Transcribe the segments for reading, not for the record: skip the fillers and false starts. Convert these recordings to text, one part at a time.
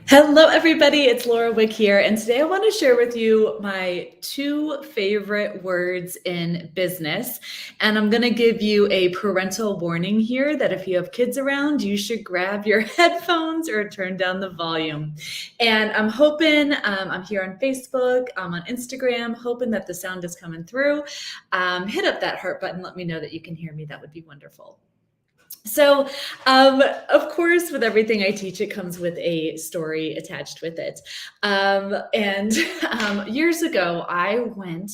Hello, everybody. It's Laura Wick here. And today I want to share with you my two favorite words in business. And I'm going to give you a parental warning here that if you have kids around, you should grab your headphones or turn down the volume. And I'm hoping, I'm here on Facebook, I'm on Instagram, hoping that the sound is coming through. Hit up that heart button. Let me know that you can hear me. That would be wonderful. So, of course, with everything I teach, it comes with a story attached with it. And years ago, I went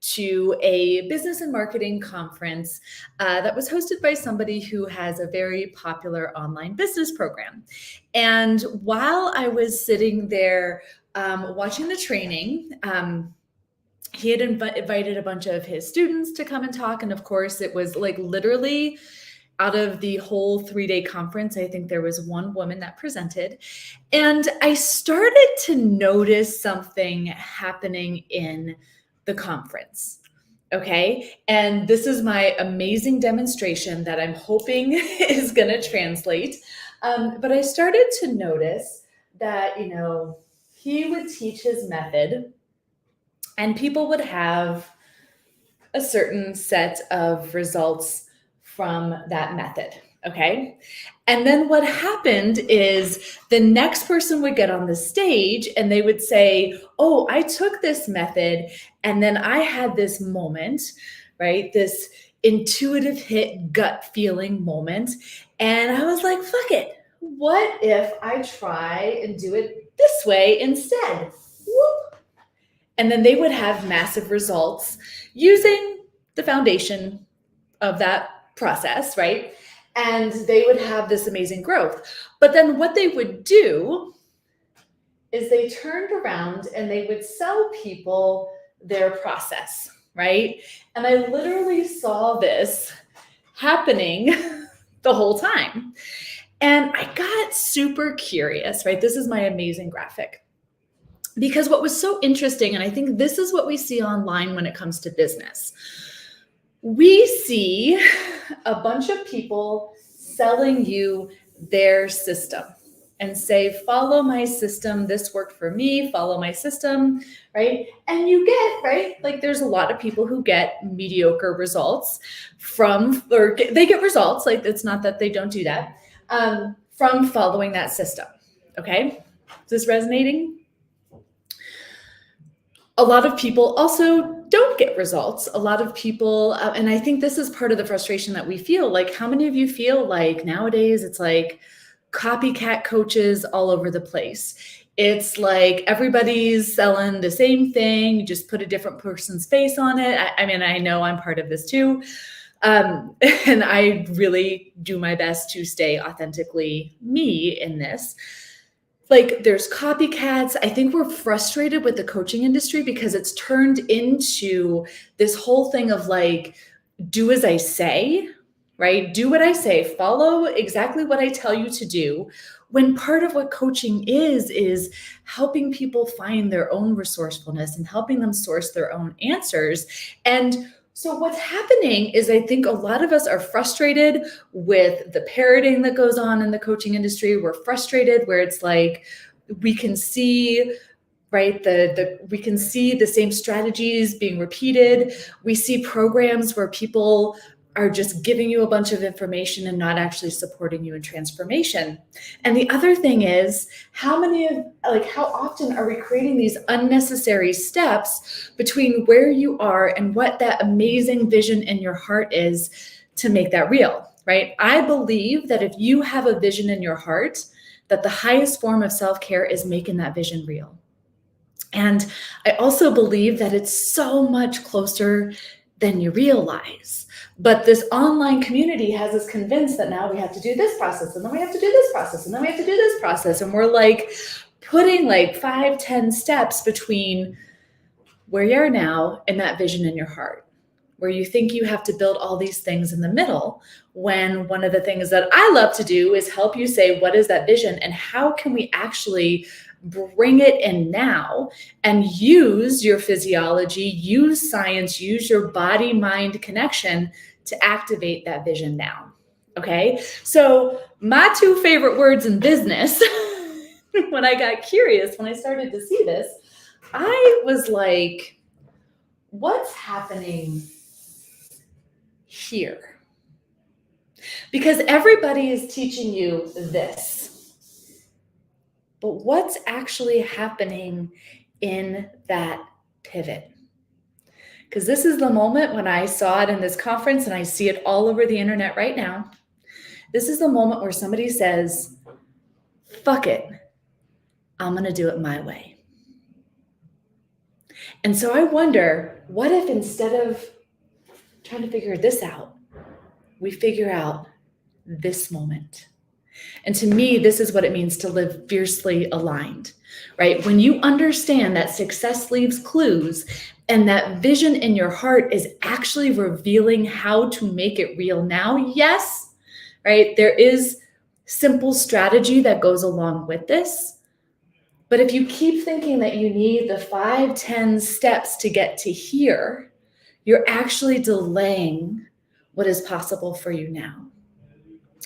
to a business and marketing conference that was hosted by somebody who has a very popular online business program. And while I was sitting there watching the training, he had invited a bunch of his students to come and talk. And of course, it was like literally out of the whole 3-day conference, I think there was one woman that presented. And I started to notice something happening in the conference. Okay. And this is my amazing demonstration that I'm hoping is going to translate. But I started to notice that, he would teach his method and people would have a certain set of results from that method. Okay. And then what happened is the next person would get on the stage and they would say, oh, I took this method and then I had this moment, right? This intuitive hit gut feeling moment. And I was like, fuck it. What if I try and do it this way instead? Whoop. And then they would have massive results using the foundation of that process, right? And they would have this amazing growth. But then what they would do is they turned around and they would sell people their process, right? And I literally saw this happening the whole time. And I got super curious, right? This is my amazing graphic. Because what was so interesting, and I think this is what we see online when it comes to business, we see a bunch of people selling you their system and say, follow my system. This worked for me. Follow my system, right? And you get, right? Like there's a lot of people who get mediocre results they get results. Like it's not that they don't do that from following that system. Okay. Is this resonating? A lot of people also don't get results. A lot of people, and I think this is part of the frustration that we feel. Like, how many of you feel like nowadays it's like copycat coaches all over the place? It's like everybody's selling the same thing, you just put a different person's face on it. I mean, I know I'm part of this too. And I really do my best to stay authentically me in this. Like there's copycats. I think we're frustrated with the coaching industry because it's turned into this whole thing of like, do as I say, right? Do what I say, follow exactly what I tell you to do. When part of what coaching is helping people find their own resourcefulness and helping them source their own answers. And so what's happening is I think a lot of us are frustrated with the parroting that goes on in the coaching industry. We're frustrated where it's like we can see, right, we can see the same strategies being repeated. We see programs where people are just giving you a bunch of information and not actually supporting you in transformation. And the other thing is, how often are we creating these unnecessary steps between where you are and what that amazing vision in your heart is to make that real, right? I believe that if you have a vision in your heart, that the highest form of self-care is making that vision real. And I also believe that it's so much closer than you realize. But this online community has us convinced that now we have to do this process, and then we have to do this process, and then we have to do this process. And we're like putting like 5-10 steps between where you are now and that vision in your heart, where you think you have to build all these things in the middle, when one of the things that I love to do is help you say, what is that vision and how can we actually bring it in now and use your physiology, use science, use your body-mind connection to activate that vision now. Okay. So my two favorite words in business when I got curious, when I started to see this, I was like, what's happening here? Because everybody is teaching you this. But what's actually happening in that pivot? Because this is the moment when I saw it in this conference, and I see it all over the internet right now. This is the moment where somebody says, fuck it, I'm going to do it my way. And so I wonder, what if instead of trying to figure this out, we figure out this moment? And to me, this is what it means to live fiercely aligned, right? When you understand that success leaves clues and that vision in your heart is actually revealing how to make it real now. Yes, right? There is simple strategy that goes along with this. But if you keep thinking that you need the 5, 10 steps to get to here, you're actually delaying what is possible for you now.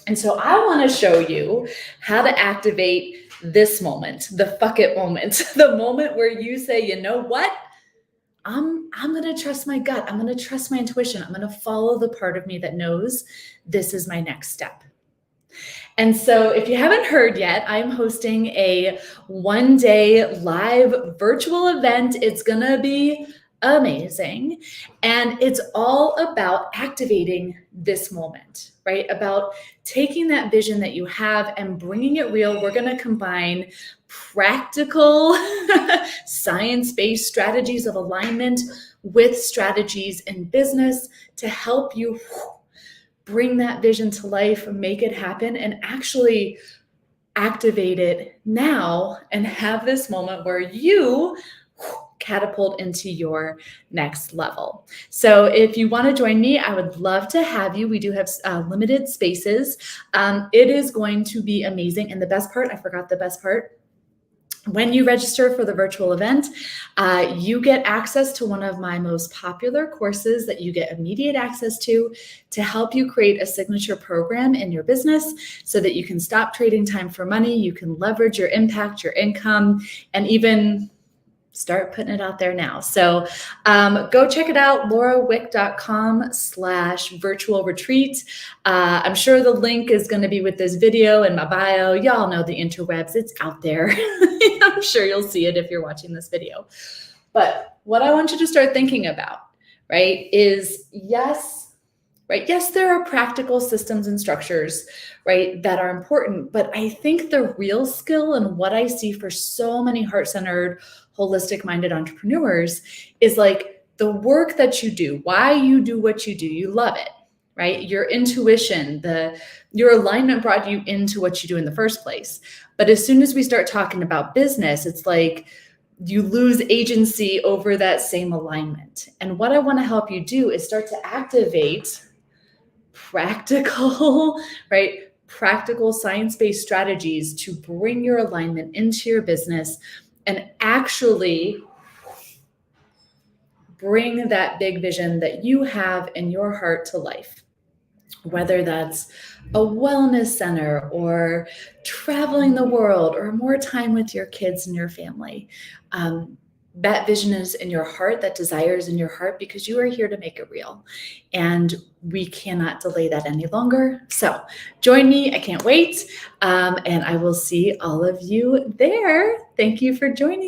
And so I want to show you how to activate this moment, the fuck it moment, the moment where you say, you know what? I'm going to trust my gut. I'm going to trust my intuition. I'm going to follow the part of me that knows this is my next step. And so if you haven't heard yet, I'm hosting a 1-day live virtual event. It's going to be amazing. And it's all about activating this moment, right? About taking that vision that you have and bringing it real. We're going to combine practical science-based strategies of alignment with strategies in business to help you bring that vision to life, make it happen, and actually activate it now and have this moment where you catapult into your next level. So if you want to join me, I would love to have you. We do have limited spaces. It is going to be amazing. And the best part, I forgot the best part. When you register for the virtual event, you get access to one of my most popular courses that you get immediate access to help you create a signature program in your business so that you can stop trading time for money, you can leverage your impact, your income, and even start putting it out there now. So go check it out, laurawick.com/virtual retreat. I'm sure the link is going to be with this video in my bio. Y'all know the interwebs, it's out there. I'm sure you'll see it if you're watching this video. But what I want you to start thinking about, right, is yes, there are practical systems and structures, right, that are important. But I think the real skill and what I see for so many heart-centered, holistic-minded entrepreneurs is like the work that you do, why you do what you do. You love it, right? Your intuition, your alignment brought you into what you do in the first place. But as soon as we start talking about business, it's like you lose agency over that same alignment. And what I want to help you do is start to activate practical, right? Practical science-based strategies to bring your alignment into your business and actually bring that big vision that you have in your heart to life. Whether that's a wellness center or traveling the world or more time with your kids and your family. That vision is in your heart, that desire is in your heart because you are here to make it real. And we cannot delay that any longer. So join me. I can't wait. And I will see all of you there. Thank you for joining.